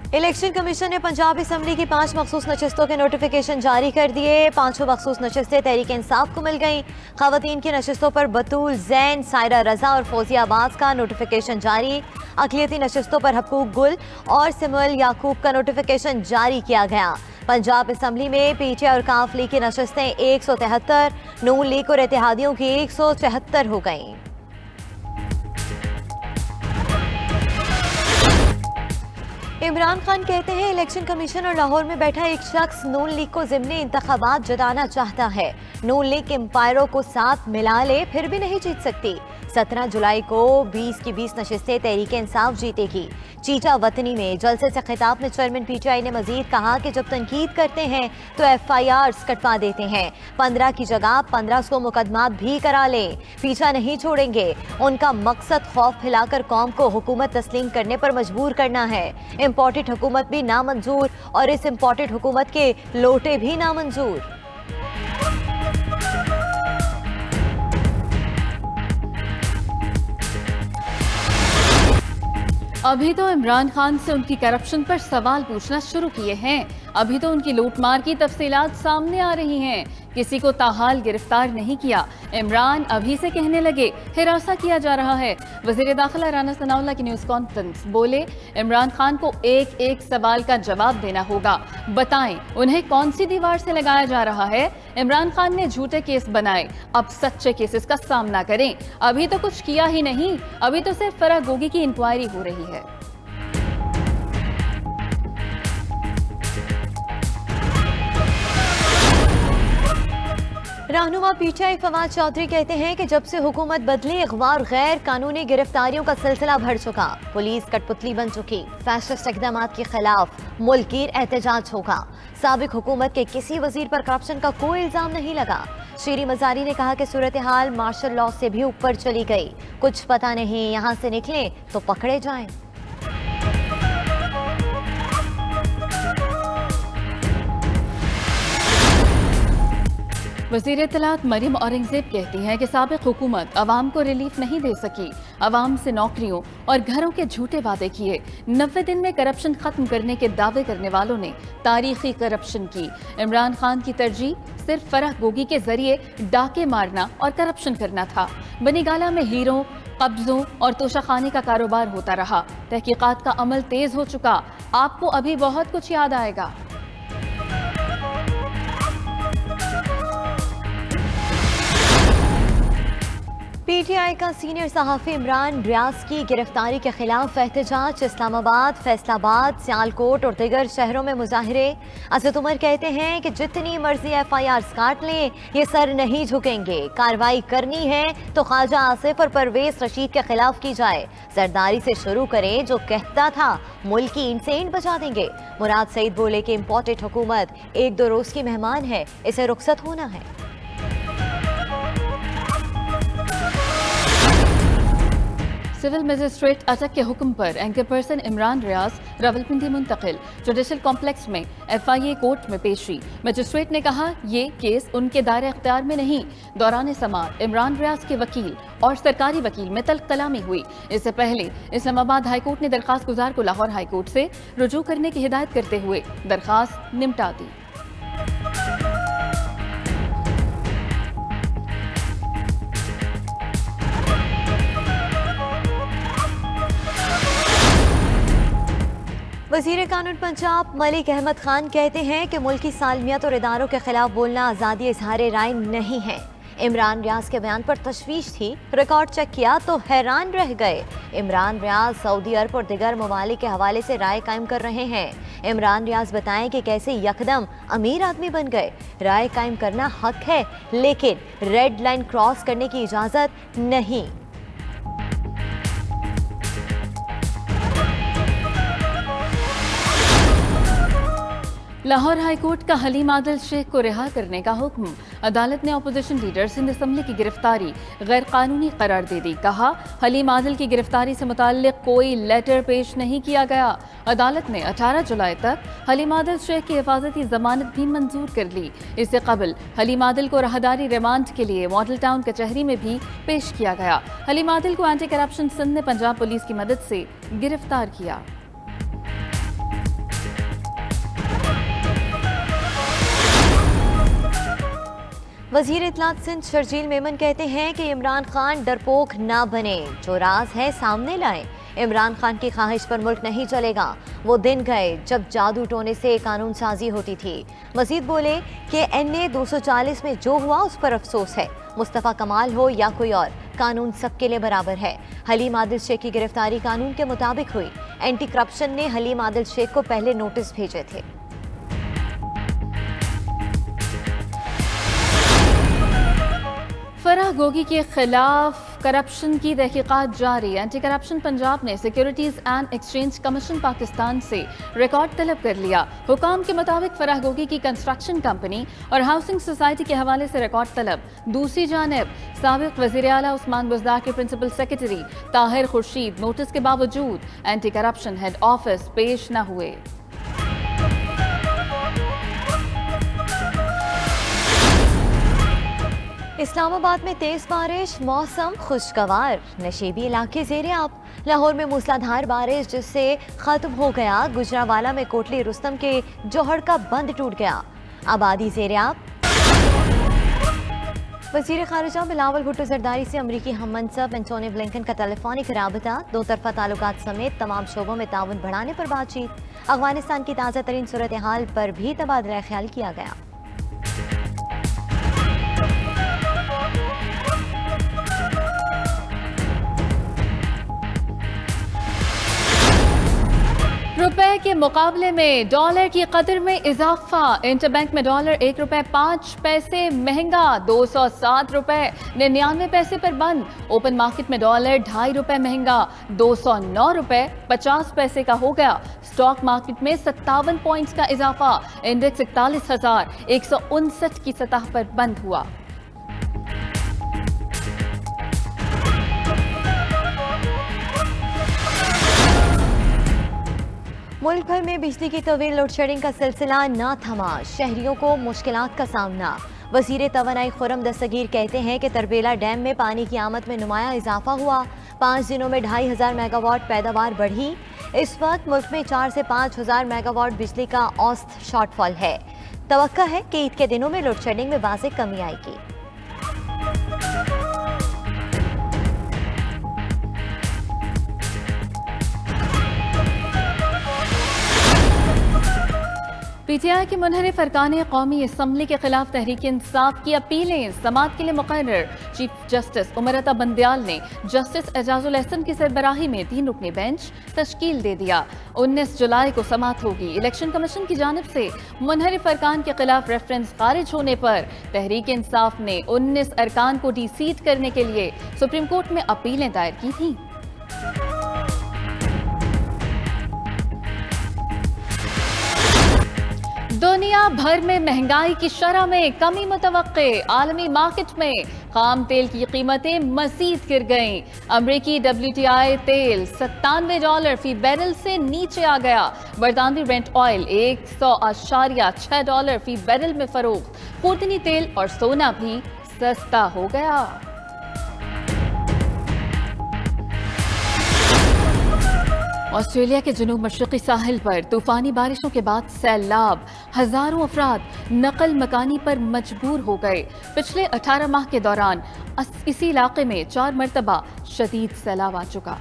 Election commission ने Punjab assembly की 5 मखसूस नशस्तों के नोटिफिकेशन जारी कर दिए। 5 मखसूस नशस्तें तहरीक इंसाफ को मिल गईं। खवातीन की नशस्तों पर बतूल जैन, सायरा रजा और फौजिया अब्बास का नोटिफिकेशन जारी। अक़लियती नशस्तों पर हकूक गुल और सिमुल याकूब का नोटिफिकेशन जारी किया गया। पंजाब असम्बली में पीटीआई और काफ लीग की नशस्तें 173, नून लीग और इत्तेहादियों की 174 हो गईं। इमरान खान कहते हैं इलेक्शन कमीशन और लाहौर में बैठा एक शख्स नून लीग को ज़िमनी इंतखाबात जताना चाहता है। नून लीग एम्पायरों को साथ मिला ले फिर भी नहीं जीत सकती। 17 जुलाई को 20 की 20 नशस्तें तहरीक इंसाफ जीतेगी। चीचा वतनी में जलसे से खिताब में चेयरमैन पीटीआई ने मजीद कहा कि जब तनकीद करते हैं तो FIRs कटवा देते हैं। 15 की जगह 1500 मुकदमात भी करा लें, पीछा नहीं छोड़ेंगे। उनका मकसद खौफ फैलाकर कौम को हुकूमत तस्लीम करने पर मजबूर करना है। इम्पोर्टेड हुकूमत भी नामंजूर और इस इम्पोर्टेड हुकूमत के लोटे भी नामंजूर। अभी तो इमरान खान से उनकी करप्शन पर सवाल पूछना शुरू किए हैं। अभी तो उनकी लूटमार की तफसीलात सामने आ रही हैं। किसी को ताहाल गिरफ्तार नहीं किया। इमरान अभी से कहने लगे हिरासा किया जा रहा है। वज़ीर दाखिला राना सनाउल्लाह की न्यूज़ कॉन्फ्रेंस बोले इमरान खान को एक एक सवाल का जवाब देना होगा। बताएं उन्हें कौन सी दीवार से लगाया जा रहा है। इमरान खान ने झूठे केस बनाए, अब सच्चे केसेस का सामना करें। अभी तो कुछ किया ही नहीं, अभी तो सिर्फ फराह गोगी की इंक्वायरी हो रही है। रहनुमा पीटीआई फवाद चौधरी कहते हैं कि जब से हुकूमत बदली अखबार गैर कानूनी गिरफ्तारियों का सिलसिला बढ़ चुका। पुलिस कठपुतली बन चुकी। फैसिस्ट इक़दाम के खिलाफ मुल्कीर एहतजाज होगा। साबिक हुकूमत के किसी वजीर पर करप्शन का कोई इल्जाम नहीं लगा। शीरी मजारी ने कहा कि सूरत हाल मार्शल लॉ से भी ऊपर चली गई। कुछ पता नहीं, यहाँ से निकले तो पकड़े जाएं। वज़ीर इत्तलात मरीम औरंगज़ेब कहती हैं कि साबिक हुकूमत अवाम को रिलीफ नहीं दे सकी। अवाम से नौकरियों और घरों के झूठे वादे किए। 90 दिन में करप्शन खत्म करने के दावे करने वालों ने तारीखी करप्शन की। इमरान खान की तरजीह सिर्फ फराह गोगी के जरिए डाके मारना और करप्शन करना था। बनीगाला में हीरों, कब्जों और तोशाखाने का कारोबार होता रहा। तहकीकात का अमल तेज हो चुका। आपको अभी बहुत कुछ याद आएगा। पीटीआई का सीनियर सहाफ़ी इमरान रियाज की गिरफ्तारी के खिलाफ एहतजाज। इस्लामाबाद, फैसलाबाद, सियालकोट और दीगर शहरों में मुजाहिरे। असद उमर कहते हैं कि जितनी मर्जी FIRs काट लें, ये सर नहीं झुकेंगे। कार्रवाई करनी है तो ख्वाजा आसिफ और परवेज रशीद के खिलाफ की जाए। जरदारी से शुरू करें, जो कहता था मुल्क की ईंट से ईंट बचा देंगे। मुराद सईद बोले कि इम्पोर्टेड हुकूमत 1-2 रोज की मेहमान है, इसे रुखसत होना है। सिविल मजिस्ट्रेट अटक के हुक्म पर एंकर पर्सन इमरान रियाज रावलपिंडी मुंतकिल। जुडिशल कॉम्प्लेक्स में FIA कोर्ट में पेशी। मजिस्ट्रेट ने कहा ये केस उनके दायरे अख्तियार में नहीं। दौरान समाअत इमरान रियाज के वकील और सरकारी वकील में तल्ख कलामी हुई। इससे पहले इस्लामाबाद हाईकोर्ट ने दरखास्त गुजार को लाहौर हाईकोर्ट से रुजू करने की हिदायत करते हुए दरखास्त निपटा दी। वज़ीर कानून पंजाब मलिक अहमद खान कहते हैं कि मुल्क की सालमियत और इदारों के खिलाफ बोलना आज़ादी इजहार राय नहीं है। इमरान रियाज के बयान पर तशवीश थी, रिकॉर्ड चेक किया तो हैरान रह गए। इमरान रियाज सऊदी अरब और दिगर ममालिक के हवाले से राय कायम कर रहे हैं। इमरान रियाज बताएं कि कैसे यकदम अमीर आदमी बन गए। राय कायम करना हक है, लेकिन रेड लाइन क्रॉस करने की इजाज़त नहीं। लाहौर हाईकोर्ट का हलीम आदिल शेख को रिहा करने का हुक्म। अदालत ने अपोजिशन लीडर सिंध असम्बली की गिरफ्तारी गैर कानूनी करार दे दी। कहा हलीम आदिल की गिरफ्तारी से मुताल्लिक कोई लेटर पेश नहीं किया गया। अदालत ने 18 जुलाई तक हलीम आदिल शेख की हिफाजती जमानत भी मंजूर कर ली। इससे कबल हलीम आदिल को राहदारी रिमांड के लिए मॉडल टाउन कचहरी में भी पेश किया गया। हलीम आदिल को एंटी करप्शन सिंध ने पंजाब पुलिस की मदद से गिरफ्तार किया। वजीर इत्तलात सिंध शर्जील मेमन कहते हैं कि इमरान खान डरपोक ना बने, जो राज है सामने लाएं। इमरान खान की ख्वाहिश पर मुल्क नहीं चलेगा। वो दिन गए जब जादू टोने से कानून साजी होती थी। मजीद बोले कि NA 240 में जो हुआ उस पर अफसोस है। मुस्तफ़ा कमाल हो या कोई और, कानून सबके लिए बराबर है। हलीम आदिल शेख की गिरफ्तारी कानून के मुताबिक हुई। एंटी करप्शन ने हलीम आदिल शेख को पहले नोटिस भेजे थे। फराह गोगी के खिलाफ करप्शन की तहकीकात जारी। एंटी करप्शन पंजाब ने securities and exchange commission Pakistan से रिकॉर्ड तलब कर लिया। हुकाम के मुताबिक फराह गोगी की कंस्ट्रक्शन कंपनी और हाउसिंग सोसाइटी के हवाले से रिकॉर्ड तलब। दूसरी जानिब साबिक वज़ीर आला उस्मान बुज़दार के principal secretary Tahir Khurshid notice के बावजूद एंटी करप्शन हेड ऑफिस पेश न हुए। इस्लामाबाद में तेज बारिश, मौसम खुशगवार, नशीबी इलाके ज़ेरे आब। लाहौर में मूसलाधार बारिश जिससे खत्म हो गया गुजरावाला में कोटली रुस्तम के जोहड़ का बंद टूट गया, आबादी ज़ेरे आब। वज़ीर ख़ारिजा बिलावल भुट्टो ज़रदारी से अमरीकी हम मनसब एंटोनी ब्लिंकन का टेलीफोनिक राबता, दो तरफा ताल्लुकात समेत तमाम शोबों में ताउन बढ़ाने पर बातचीत। अफगानिस्तान की ताज़ा तरीन सूरत हाल पर भी तबादला ख्याल किया गया। रुपए के मुकाबले में डॉलर की कदर में इजाफा। इंटरबैंक में डॉलर 1 रुपए 5 पैसे महंगा, 207 रुपए 99 पैसे पर बंद। ओपन मार्केट में डॉलर 2.5 रुपए महंगा, 209 रुपए 50 पैसे का हो गया। स्टॉक मार्केट में 57 पॉइंट्स का इजाफा। इंडेक्स 41,159 की सतह पर बंद हुआ। मुल्क भर में बिजली की तवील लोड शेडिंग का सिलसिला ना थमा, शहरियों को मुश्किलात का सामना। वजीर तवानाई खुरम दस्तगीर कहते हैं कि तरबेला डैम में पानी की आमद में नुमाया इजाफा हुआ। 5 दिनों में 2500 मेगावाट पैदावार बढ़ी। इस वक्त मुल्क में 4 से 5000 मेगावाट बिजली का औसत शॉर्टफॉल है। तवक्का है कि ईद के दिनों में लोड शेडिंग में वाज़ेह कमी आएगी। PTI के मुनहरिफ अरकान कौमी असम्बली के खिलाफ तहरीक इंसाफ की अपीलें। समाअत के लिए मुकर्रर चीफ जस्टिस उमरता बंदयाल ने जस्टिस एजाजुल एहसन की सरबराही में 3 रुकनी बेंच तश्कील दे दिया। 19 जुलाई को समाअत होगी। इलेक्शन कमीशन की जानिब से मुनहरिफ अरकान के खिलाफ रेफरेंस खारिज होने पर तहरीक इंसाफ ने 19 अरकान को डिसीट करने के लिए सुप्रीम कोर्ट में अपीलें दायर की थीं। दुनिया भर में महंगाई की शरह में कमी मुतवक्के। आलमी मार्केट में खाम तेल की कीमतें मजीद गिर गईं। अमरीकी WTI तेल $97 फी बैरल से नीचे आ गया। बरतानवी ब्रेंट ऑयल $100.6 फी बैरल में फरोख्त। पुर्तनी तेल और सोना भी सस्ता हो गया। ऑस्ट्रेलिया के जनूब मशरक़ी साहिल पर तूफानी बारिशों के बाद सैलाब। हजारों अफराद नकल मकानी पर मजबूर हो गए। पिछले 18 माह के दौरान इसी इलाके में 4 मरतबा शदीद सैलाब आ चुका।